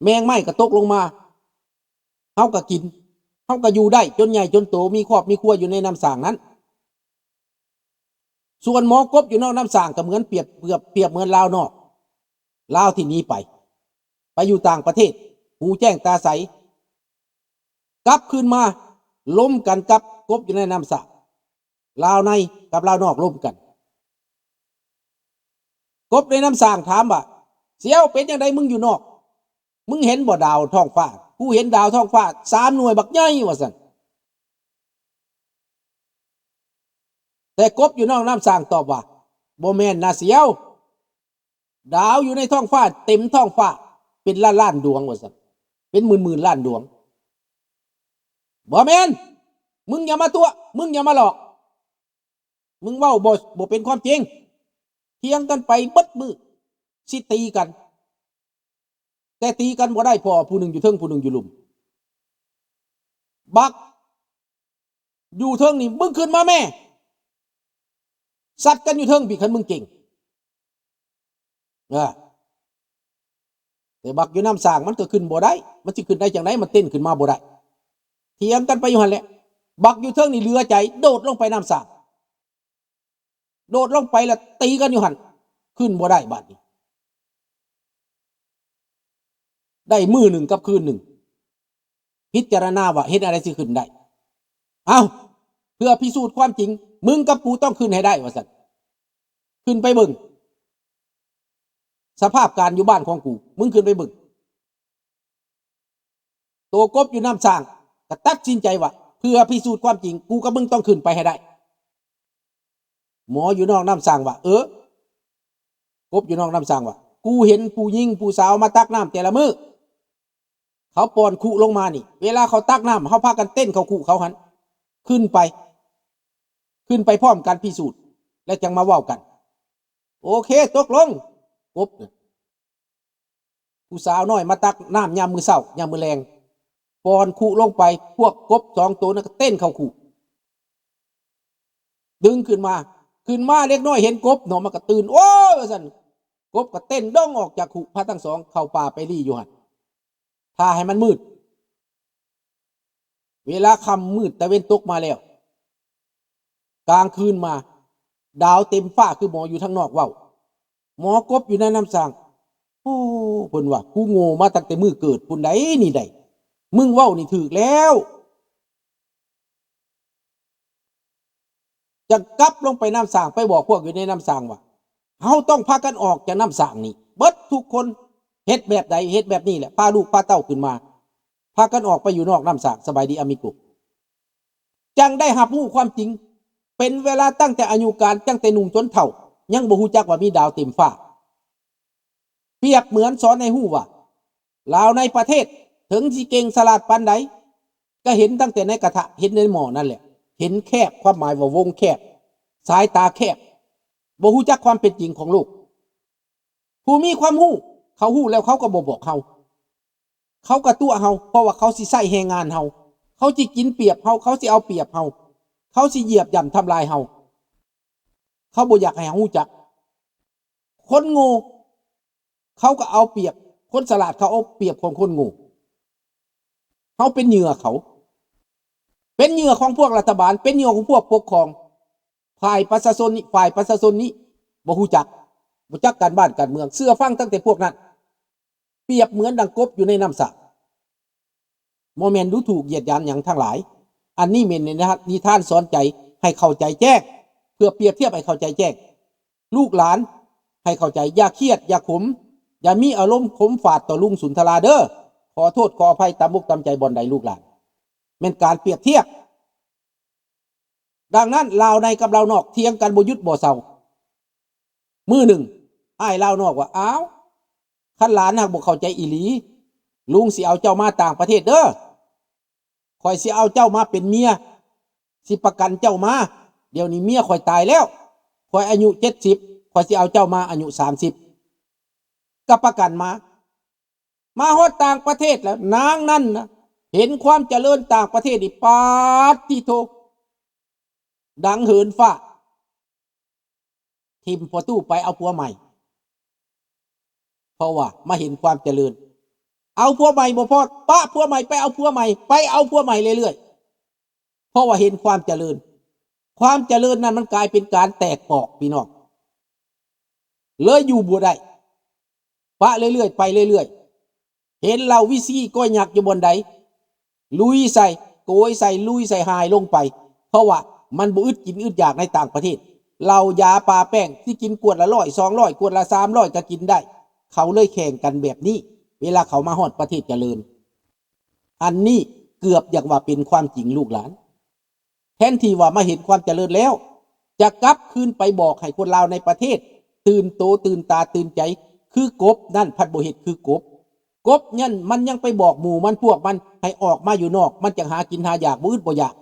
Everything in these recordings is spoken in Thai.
แมงไม้ก็ตกลงมาเฮาก็กินเฮาก็อยู่ได้จนใหญ่จนโตมีครอบมีครัวอยู่ในน้ำสางนั้นส่วนหมอกบอยู่นอกน้ำสางก็เหมือนเปรียบเหมือนลาวนอกลาวที่หนีไปอยู่ต่างประเทศหูแจ้งตาใสกลับคืนมาล้มกันกับกบอยู่ในน้ำสางลาวในกับลาวนอกล้มกันกบในน้ำสางถามว่าเสียวเป็นยังไงมึงอยู่นอกมึงเห็นบ่ดาวท้องฟ้ากูเห็นดาวท้องฟ้า3 หน่วยบักใหญ่ว่าซั่นแต่กบอยู่นอกน้ำสางตอบว่าบ่แม่นนะเสียวดาวอยู่ในท้องฟ้าเต็มท้องฟ้าเป็นล้านดวงว่าซั่นเป็นหมื่นล้านดวงบ่แม่นมึงอย่ามาตัวมึงอย่ามาหลอกมึงเว้าบ่เป็นความจริงเถียงกันไปเบิดมือสิตีกันแต่ตีกันบ่ได้พอผู้หนึ่งอยู่เทิงผู้หนึ่งอยู่หลุมบักอยู่เทิงนี่มึงขึ้นมาแม่สัตว์กันอยู่เทิงพี่คันมึงเก่งแต่บักอยู่น้ำสางมันก็ขึ้นบ่ได้มันสิขึ้นได้จังไดมันเต้นขึ้นมาบ่ได้เถียงกันไปอยู่หั่นแหละบักอยู่เทิงนี่เหลือใจโดดลงไปน้ำสางโดดลงไปแล้วตีกันอยู่หั่นขึ้นบ่ได้บัดนี้ได้มื้อหนึ่งกับคืนหนึ่งพิจารณาว่าเฮ็ดอะไรสิขึ้นได้เอ้าเพื่อพิสูจน์ความจริงมึงกับกูต้องขึ้นให้ได้ว่าซั่นขึ้นไปเบิ่งสภาพการอยู่บ้านของกูมึงขึ้นไปเบิ่งตัวกบอยู่น้ำสางก็ตัดสินใจว่าเพื่อพิสูจน์ความจริงกูกับมึงต้องขึ้นไปให้ได้หมออยู่นอกน้ำสางว่ากบอยู่นอกน้ำสางว่ากูเห็นผู้หญิงผู้สาวมาตักน้ำแต่ละมื้อเขาป้อนคุลงมานี่เวลาเขาตักน้ำเขาพากันเต้นเขาคุเขาหันขึ้นไปพร้อมกันพิสูจน์และจังมาเว้ากันโอเคตกลงกบผู้สาวน้อยมาตักน้ำยามมื้อเช้ายามมื้อแลงป้อนคุลงไปพวกกบ2 ตัวนั้นก็เต้นเขาคุดึงขึ้นมาเล็กน้อยเห็นกบเนาะมันก็ตื่นโอ้ยว่าซั่นกบก็เต้นด้องออกจากคุพาทั้งสองเข้าป่าไปรี่อยู่หั่นถ้าให้มันมืดเวลาค่ำมืดตะเวนตกมาแล้วกลางคืนมาดาวเต็มฟ้าคือหมออยู่ทางนอกเว้าหมอกบอยู่ในน้ำสางโอ้เพิ่นว่ากูโง่มาตั้งแต่มื้อเกิดพุ่นใดนี่ได้มึงเว้านี่ถูกแล้วจะกลับลงไปน้ำสางไปบอกพวกอยู่ในน้ำสางว่าเฮาต้องพากันออกจากน้ำสางนี่เบิดทุกคนเฮ็ดแบบใดเฮ็ดแบบนี้แหละพาลูกพาเต้าขึ้นมาพากันออกไปอยู่นอกน้ำสางสบายดีอามิโกจังได้รับรู้ความจริงเป็นเวลาตั้งแต่อายุการตั้งแต่หนุ่มจนเฒ่ายังบ่ฮู้จักว่ามีดาวเต็มฟ้าเปรียบเหมือนสอนให้ฮู้ว่าลาวในประเทศถึงสิเก่งฉลาดปานใดก็เห็นตั้งแต่ในกระทะเห็นในหม้อนั่นแหละเห็นแคบความหมายว่าวงแคบสายตาแคบบ่ฮู้จักความเป็นจริงของโลกผู้มีความฮู้เขาฮู้แล้วเขาก็บ่บอกเฮาเขาก็ตัวเฮาเพราะว่าเขาสิใช้แรงงานเฮาเขาสิกินเปรียบเฮาเขาสิเอาเปรียบเฮาเขาสิเหยียบย่ำทำลายเฮาเขาบ่อยากให้เฮาฮู้จักคนโง่เขาก็เอาเปรียบคนฉลาดเขาเอาเปรียบของคนโง่เขาเป็นเหยื่อเขาเป็นเหยื่อของพวกรัฐบาลเป็นเหยื่อของพวกปกครองฝ่ายประชาชนนี้บ่ฮู้จักการบ้านการเมืองเสื้อฟังตั้งแต่พวกนั้นเปรียบเหมือนดังกบอยู่ในน้ำสระโมเมนต์ดูถูกเหยียดหยามอย่างทั้งหลายอันนี้เป็นนิทานสอนใจให้เข้าใจแจ้งเพื่อเปรียบเทียบให้เข้าใจแจ้งลูกหลานให้เข้าใจอย่าเครียดอย่าขมอย่ามีอารมณ์ขมฝาดต่อลุงสุนทราเด้อขอโทษขออภัยตามมุกตามใจบ่อนใดลูกหลานเป็นการเปรียบเทียบดังนั้นลาวในกับลาวนอกเถียงกันบ่หยุดบ่เซามื้อหนึ่งอ้ายลาวนอกว่าอ้าวคันหลานหากบ่เข้าใจอีหลีลุงสิเอาเจ้ามาต่างประเทศเด้อข่อยสิเอาเจ้ามาเป็นเมียสิประกันเจ้ามาเดี๋ยวนี้เมียข่อยตายแล้วข่อยอายุ70ข่อยสิเอาเจ้ามาอายุ30ก็ประกันมาฮอดต่างประเทศแล้วนางนั่นนะเห็นความเจริญต่างประเทศนี่ปาติโทดังเหินฟ้าทิมประตูไปเอาผัวใหม่เพราะว่ามาเห็นความเจริญ เอาผัวใหม่บ่พอปะผัวใหม่ไปเอาผัวใหม่ไปเอาผัวใหม่เรื่อยๆเพราะว่าเห็นความเจริญความเจริญนั้นมันกลายเป็นการแตกปอกพี่น้องเลยอยู่บ่ได้ปะเรื่อยๆไปเรื่อยๆเห็นเราวิซีก้อยหยักอยู่บนใดลุยใส่โกยใส่ลุยใส่หายลงไปเพราะว่ามันบ่อึดกินอึดอยากในต่างประเทศเรายาปลาแป้งที่กินขวดละ100 200ขวดละ300ก็กินได้เขาเลยแข่งกันแบบนี้เวลาเขามาฮอดประเทศเจริญอันนี้เกือบอย่างว่าเป็นความจริงลูกหลานแทนที่ว่ามาเห็นความเจริญแล้วจะกลับคืนไปบอกให้คนลาวในประเทศตื่นโตตื่นตาตื่นใจคือกบนั่นพัดบ่เฮ็ดคือกบนั่นมันยังไปบอกหมู่มันพวกมันให้ออกมาอยู่นอกมันจะหากินหาอยากบ่อึดบ่อยาก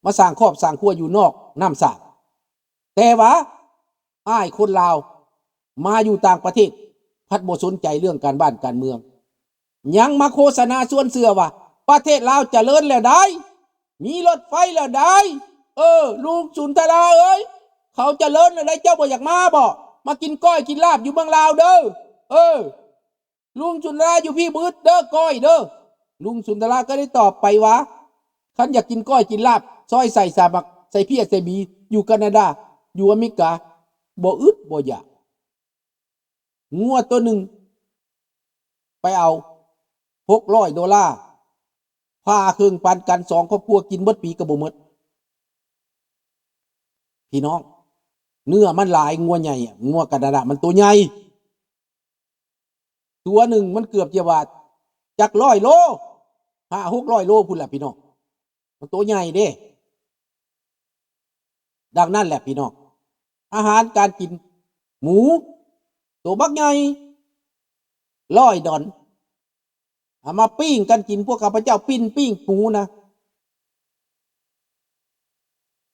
มาสร้างครอบสร้างครัวอยู่นอกน้ำสาดแต่ว่าอ้ายคนลาวมาอยู่ต่างประเทศพัดบ่สนใจเรื่องการบ้านการเมืองยังมาโฆษณาส่วนเสือว่าประเทศลาวเจริญแล้วได้มีรถไฟแล้วได้ลุงสุนทราเอ้ยเขาเจริญแล้วได้เจ้าบ่อยากมาบ่มากินก้อยกินลาบอยู่เมืองลาวเด้อลุงสุนทราอยู่พี่บืดเด้อก้อยเด้อลุงสุนทราก็ได้ตอบไปว่าคันอยากกินก้อยกินลาบซอยใส่สาบักใส่เพี้ยใส่บีอยู่แคนาดาอยู่อเมริกาบ่อึดบ่อยากงัวตัวหนึ่งไปเอา$600พาเครื่องปันกัน2ครอบครัวกินเบิดปีก็บ่หมดพี่น้องเนื้อมันหลายงัวใหญ่งัวแคนาดามันตัวใหญ่ตัวหนึ่งมันเกือบจะว่าจัก100 โล500-600 โลพุ่นล่ะพี่น้องมันตัวใหญ่เด้ดังนั้นแหละพี่น้องอาหารการกินหมูตัวบักใหญ่$100เอามาปิ้งกันกินพวกข้าพเจ้าปิ้งหมูนะ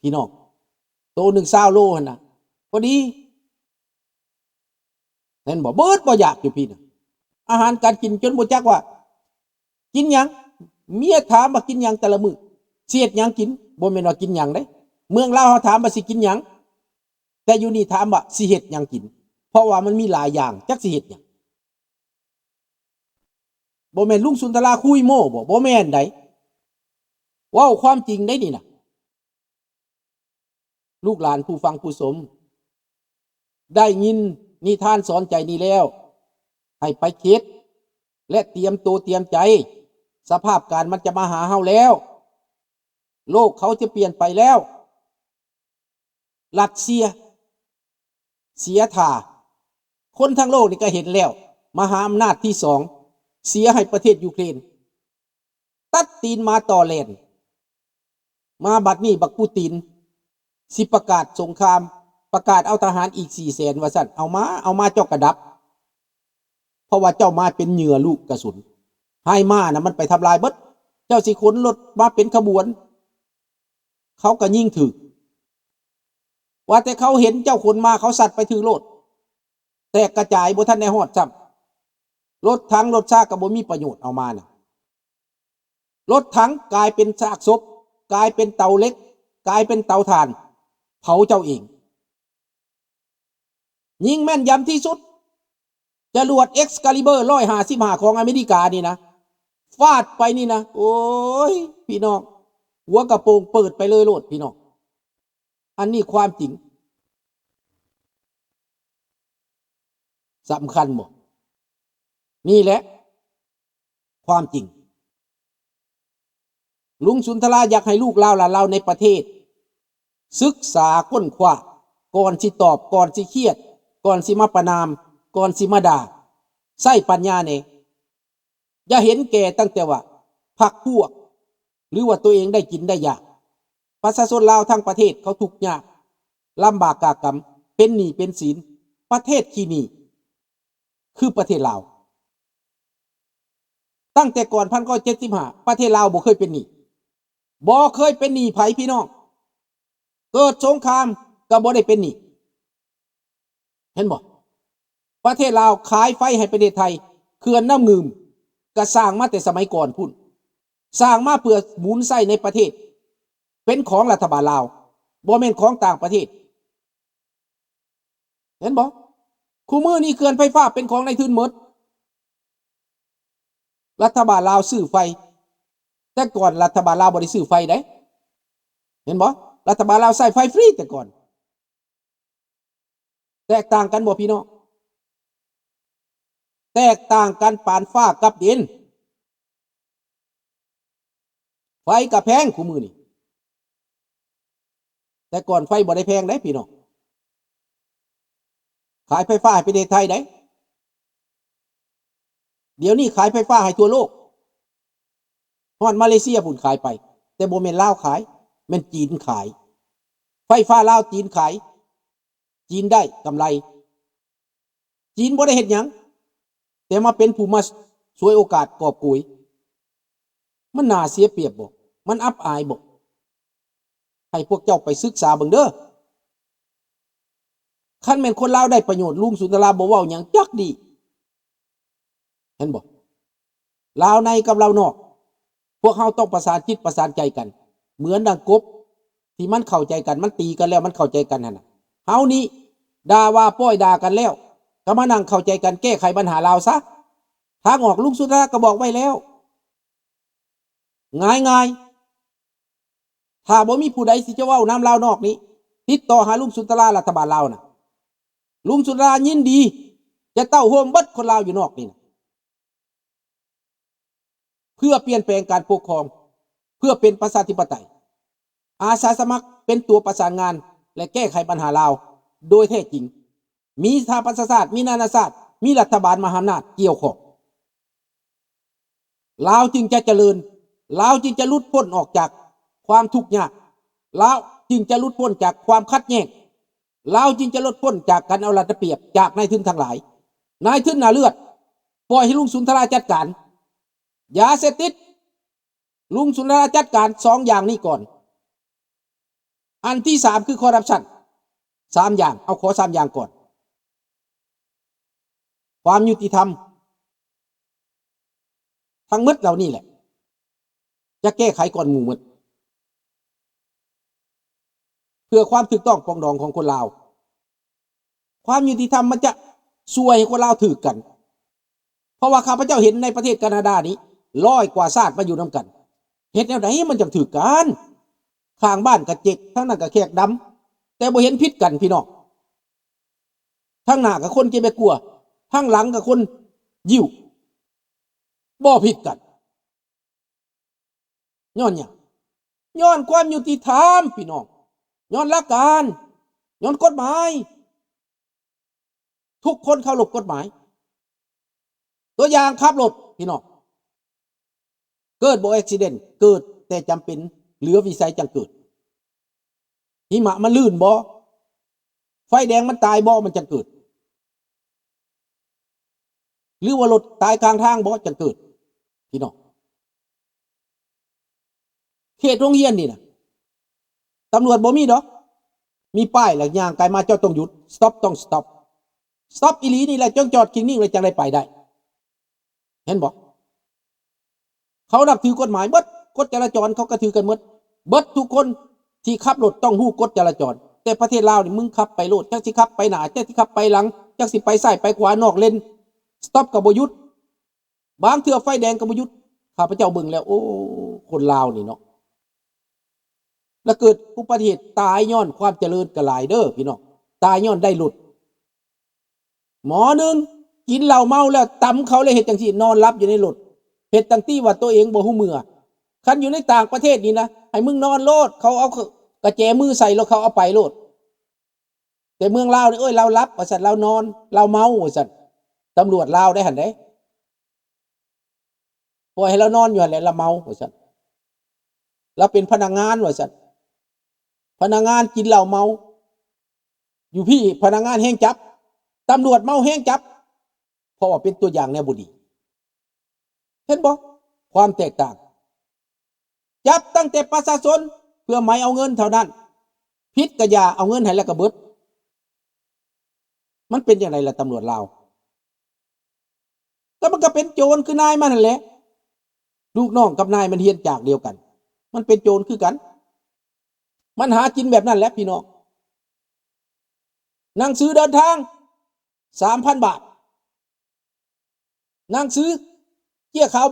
พี่น้องตัวหนึ่ง20 โลหั่นน่ะพอดีเห็นบ่เบิดบ่อยากอยู่พี่น่ะอาหารการกินจนบ่จักว่ากินหยังเมียถามว่ากินหยังแต่ละมื้อสิเฮ็ดหยังกินบ่แม่นว่ากินหยังเด้เมืองลาวเฮาถามว่าสิกินหยังแต่อยู่นี่ถามว่าสิเฮ็ดหยังกินเพราะว่ามันมีหลายอย่างจักสิเฮ็ดหยังบ่แม่นลุงสุนทราคุยโม้บ่แม่นไดเว้าความจริงได้นี่น่ะลูกหลานผู้ฟังผู้ชมได้ยินนิทานสอนใจนี้แล้วให้ไปคิดและเตรียมตัวเตรียมใจสภาพการมันจะมาหาเฮาแล้วโลกเขาจะเปลี่ยนไปแล้วรัสเซียเสียท่าคนทั้งโลกนี่ก็เห็นแล้วมหาอำนาจที่2เสียให้ประเทศยูเครนตัดตีนมาต่อแลนมาบัดนี้บักปูตินสิประกาศสงครามประกาศเอาทหารอีก400,000ว่าซั่นเอามาเจ้ากระดับเพราะว่าเจ้ามาเป็นเหยื่อลูกกระสุนให้มานะมันไปทำลายเบิดเจ้าสิขนรถมาเป็นขบวนเขาก็ยิ่งถึกว่าแต่เขาเห็นเจ้าคนมาเขาสัตว์ไปถือโลดแตกกระจายบ่ทันได้ฮอดซ้ำรถถังรถซากก็บ่มีประโยชน์เอามาน่ะรถถังกลายเป็นซากศพกลายเป็นเตาเล็กกลายเป็นเตาถ่านเผาเจ้าเองยิงแม่นยำที่สุดจรวด Excalibur 155ของอเมริกานี่นะฟาดไปนี่นะโอ้ยพี่น้องหัวกระโปรงเปิดไปเลยโลดพี่น้องอันนี้ความจริงสำคัญหมดนี่แหละความจริงลุงสุนทราอยากให้ลูกหลานเราในประเทศศึกษาค้นคว้าก่อนสิตอบก่อนสิเครียดก่อนสิมาประนามก่อนสิมาด่าใส่ปัญญาเนี่ยอย่าเห็นแก่ตั้งแต่ว่าพรรคพวกหรือว่าตัวเองได้กินได้อยากประชาชนลาวทั้งประเทศเขาทุกข์ยากลำบากกากรรมเป็นหนี้เป็นสินประเทศขี้หนี้คือประเทศลาวตั้งแต่ก่อน1975ประเทศลาวบ่เคยเป็นหนี้บ่เคยเป็นหนี้ไผพี่น้องเกิดสงครามก็บ่ได้เป็นหนี้เห็นบ่ประเทศลาวขายไฟให้ประเทศไทยเขื่อนน้ำงืมก็สร้างมาแต่สมัยก่อนพุ่นสร้างมาเพื่อหมุนไส้ในประเทศเป็นของรัฐบาลลาวบ่แม่นของต่างประเทศเห็นบ่คู่มือนี้เขื่อนไฟฟ้าเป็นของนายทุนหมด รัฐบาลลาวซื้อไฟแต่ก่อนรัฐบาลลาวบ่ได้ซื้อไฟได้เห็นบ่รัฐบาลลาวใช้ไฟฟรีแต่ก่อนแตกต่างกันบ่พี่น้องแตกต่างกันปานฟ้ากับดินไฟก็แพงคู่มือนี่แต่ก่อนไฟบ่ได้แพงได้พี่น้องขายไฟฟ้าให้ประเทศไทยได้เดี๋ยวนี้ขายไฟฟ้าให้ทั่วโลกฮอดมาเลเซียพุ่นขายไปแต่บ่แม่นลาวขายแม่นจีนขายไฟฟ้าลาวจีนขายจีนได้กำไรจีนบ่ได้เฮ็ดหยังแต่มาเป็นผู้มาช่วยโอกาสกอบโกยมันน่าเสียเปรียบบ่มันอับอายบ่ให้พวกเจ้าไปศึกษาเบิ่งเด้อคันแม่นคนลาวได้ประโยชน์ลุงสุนทราบ่เว้าหยังจักดีเห็นบ่ลาวในกับลาวนอกพวกเฮาต้องประสานจิตประสานใจกันเหมือนดังกบที่มันเข้าใจกันมันตีกันแล้วมันเข้าใจกันนั่นน่ะเฮานี่ด่าว่าป้อยด่ากันแล้วก็มานั่งเข้าใจกันแก้ไขปัญหาลาวซะทางออกลุงสุนทราก็บอกไว้แล้วง่ายๆถ้าบ่มีผู้ใดสิจะเว้าน้ำลาวนอกนี้ติดต่อหาลุงสุนทรารัฐบาลลาวน่ะลุงสุนทรายินดีจะเต้าโฮมเบิดคนลาวอยู่นอกนี่นะเพื่อเปลี่ยนแปลงการปกครองเพื่อเป็นประชาธิปไตยอาสาสมัครเป็นตัวประสานงานและแก้ไขปัญหาลาวโดยแท้จริงมีสถาปัตยศาสตร์มีนานาศาสตร์มีรัฐบาลมหาอำนาจเกี่ยวข้องลาวจึงจะเจริญลาวจึงจะหลุดพ้นออกจากความทุกข์ยากลาวจึงจะหลุดพ้นจากความขัดแย้งลาวจึงจะลดพ้นจากการเอารัดเปรียบจากนายทุนทั้งหลายนายทุนหน้าเลือดปล่อยให้ลุงสุนทราจัดการยาเสพติดลุงสุนทราจัดการ2อย่างนี้ก่อนอันที่3คือคอร์รัปชัน3อย่างเอาขอ3อย่างก่อนความยุติธรรมทั้งหมดเหล่านี้แหละจะแก้ไขก่อนหมู่หมดเพื่อความถูกต้องปรองดองของคนลาวความยุติธรรมมันจะช่วยให้คนลาวถือกันเพราะว่าข้าพเจ้าเห็นในประเทศแคนาดานี้100 กว่าชาติมาอยู่นำกันเฮ็ดแนวไหนมันจังถือกันข้างบ้านก็เจ็กทั้งนั้นก็แขกดำแต่บ่เห็นผิดกันพี่น้องทั้งหน้ากับคนเกเบกัวทั้งหลังกับคนยิวบ่ผิดกันย้อนหยังย้อนความยุติธรรมพี่น้องย้อนหลักการย้อนกฎหมายทุกคนเคารพกฎหมายตัวอย่างขับรถพี่น้องเกิดบ่อุบัติเหตุเกิดแต่จำเป็นเหลือวิสัยจังเกิดหิมะมันลื่นบ่ไฟแดงมันตายบ่มันจังเกิดหรือว่ารถตายกลางทางบ่จังเกิดพี่น้องเขตโรงเรียนนี่นะตำรวจบ่มีดอกมีป้ายแล้วย่างไกลมาเจ้าต้องหยุด stop ต้อง stop อีหลีนี่แหละจ้องจอดนิ่งๆเลยจังได้ไปได้เห็นบ่เขานับถือกฎหมายเบิดกฎจราจรเขาก็ถือกันหมดเบิดทุกคนที่ขับรถต้องฮู้กฎจราจรแต่ประเทศลาวนี่มึงขับไปโลดจักสิขับไปหน้าจักสิขับไปหลังจักสิไปซ้ายไปขวานอกเลน stop ก็บ่หยุดบางเทื่อไฟแดงก็บ่หยุดข้าพเจ้าเบิ่งแล้วโอ้คนลาวนี่เนาะแล้วเกิดอุบัติเหตุตายย้อนความเจริญก็หลายเด้อพี่น้องตายย้อนได้หลุดหมอนึงกินเหล้าเมาแล้วตำเขาเลยเฮ็ดจังซี่นอนหลับอยู่ในรถเฮ็ดตั้งตี้ว่าตัวเองบ่ฮู้มือคันอยู่ในต่างประเทศนี่นะให้มึงนอนโลดเขาเอากระแจมือใส่แล้วเขาเอาไปโลดแต่เมืองลาวนี่เอ้ยเรารับว่าซั่นเรานอนเราเมาว่าซั่นตำรวจลาวได้หั่นเด้ปล่อยให้เรานอนอยู่หั่นแหละเราเมาว่าซั่นเราเป็นพนักงานว่าซั่นพนักงานกินเหล้าเมาอยู่พี่พนักงานแห้งจับตำรวจเมาแห้งจับเพราะว่าเป็นตัวอย่างแนวบ่ดีเห็นบ่ความแตกต่างจับตั้งแต่ประชาชนเพื่อหมายเอาเงินเท่านั้นผิดก็อย่าเอาเงินให้แล้วก็เบิดมันเป็นอย่างไรล่ะตำรวจลาวก็มันก็เป็นโจรคือนายมันนั่นแหละลูกน้องกับนายมันเฮียนจากเดียวกันมันเป็นโจรคือกันมันหากินแบบนั้นแหละพี่น้องหนังสือเดินทาง 3,000 บาทหนังสือเกี่ยขาวใบ